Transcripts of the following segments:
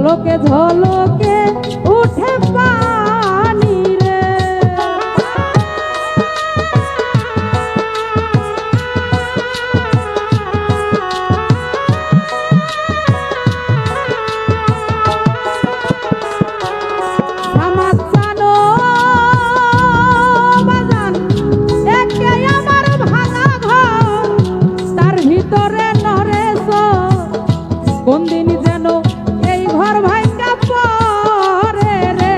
ঝলকে ঝলকে উঠে পানি রে। আমার জানো বাজান একে আমার ভাঙা ঘর, তার ভিতরে নরে কোন দিন যেন এই ঘর ভাঙা পড়ে রে।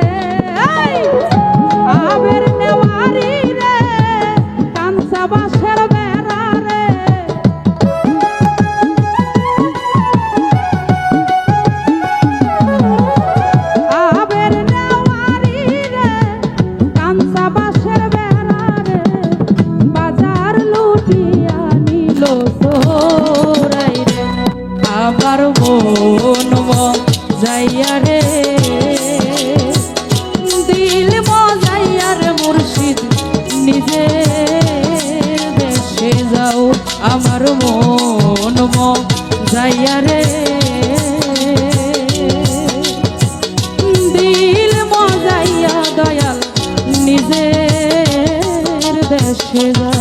আবের নেওয়ারি রে কাঁচা বাঁশের বেড়া রে। আবের নেওয়ারি রে কাঁচা বাঁশের বেড়া রে। বাজার লুটিয়া নিল চোরাই রে। আমার মন যাইয়া রে, দিল মজাইয়া রে মুর্শিদ নিজে দেশে যাও। আমার মন যাইয়া রে, দিল মজাইয়া দয়াল নিজের দেশে যাও।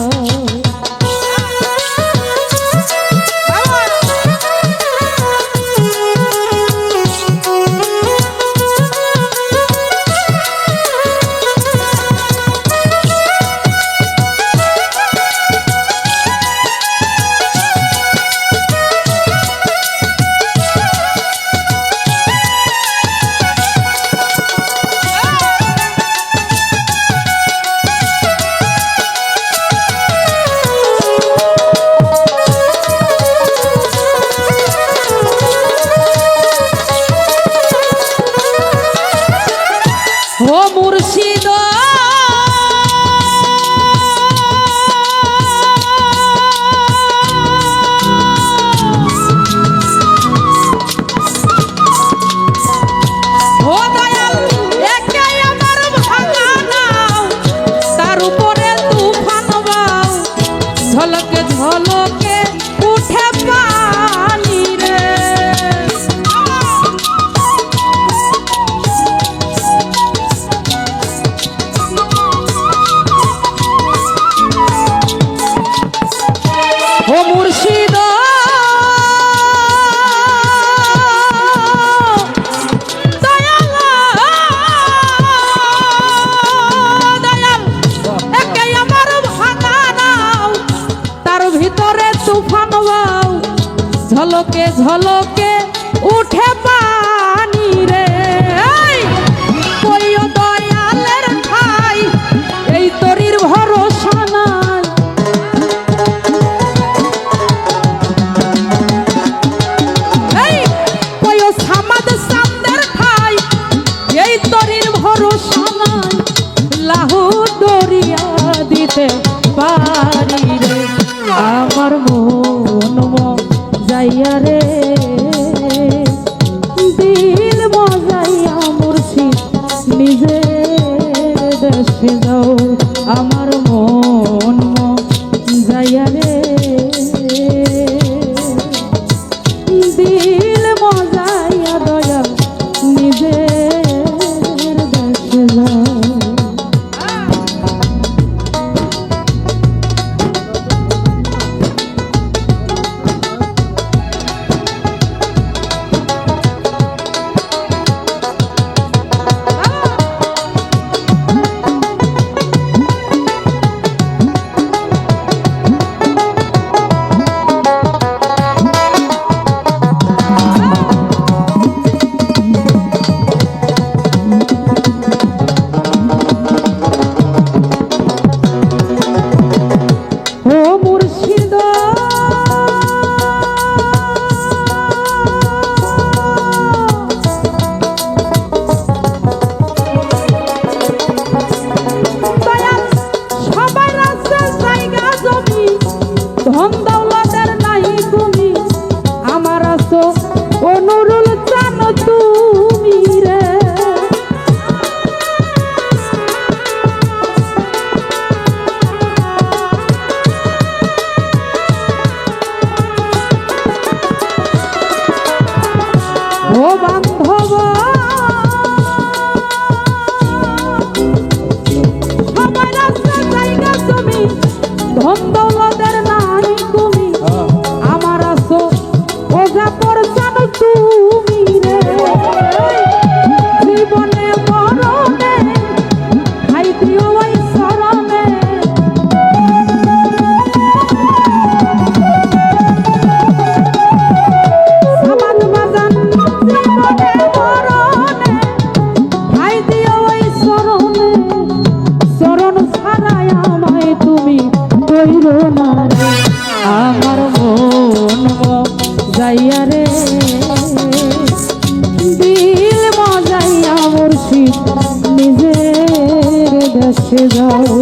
ও মুর্শিদ ও দয়াল একে আমার ভাঙা নাও, তার উপরে তুফান বাও। ঝলকে ঝলকে উঠে পানি রে। ও মুর্শিদ দয়াল দয়াল একে আমার ভাঙা নাও, তার ভিতরে তুফান বাও। ঝলকে ঝলকে উঠে পানি রে। কইও দয়ালের ঠাই এই তরির ভরসা নাই। এই তরির ভরসা নাই, লাহু দরিয়া দিতে পারি রে। আমার মন যাইয়া রে, দিল মজাইয়া মুর্শিদ নিজে দেশে যাও। আমার মন যাইয়া রে, দিল মজাইয়া দয়াল নিজে দেশে যাও। দেশে যাও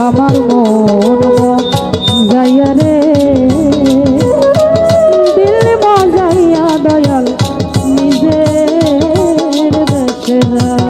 আমার মন যাইয়া রে দিল মজাইয়া দয়াল নিজের দেশে যাও।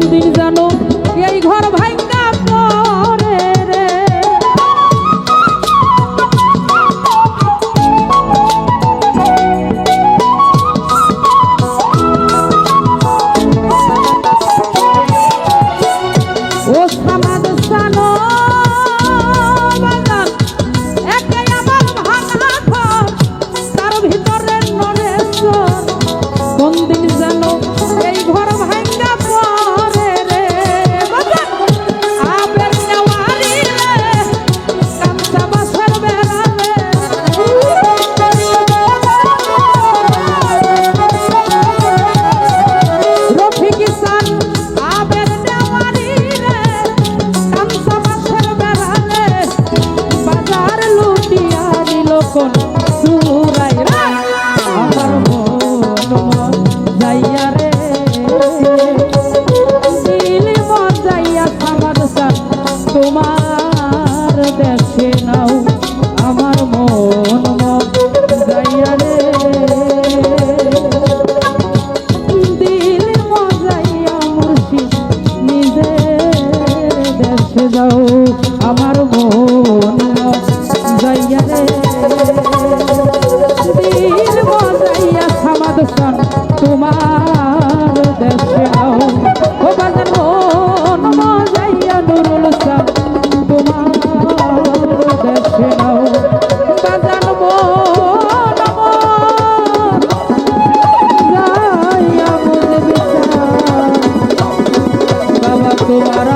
দিন জানো এই ঘর ভাঙ্গা পড়ে রে ও সমাজ জানো বাজার একে আমার ভাঙা ঘর তার ভিতরে নরেশ্বর কোন দিন জানো এই ঘর ভাঙ্গা কোন সুরাই রে আমার মন যাইয়া রে দিল মজাইয়া আমার সাথ তোমার দেশে নাও আমার মন যাইয়া রে দিল মজাইয়া মুর্শিদ নিজের দেশে যাও আমার মন যাইয়া রে দিল মজাইয়া সমাদসান তোমার দেশে নাও ও বাজান মন মজাইয়া নুরুল সাহ তোমার দেশে নাও বাজান মন যাইয়া মুর্শিদ বাবা তোমার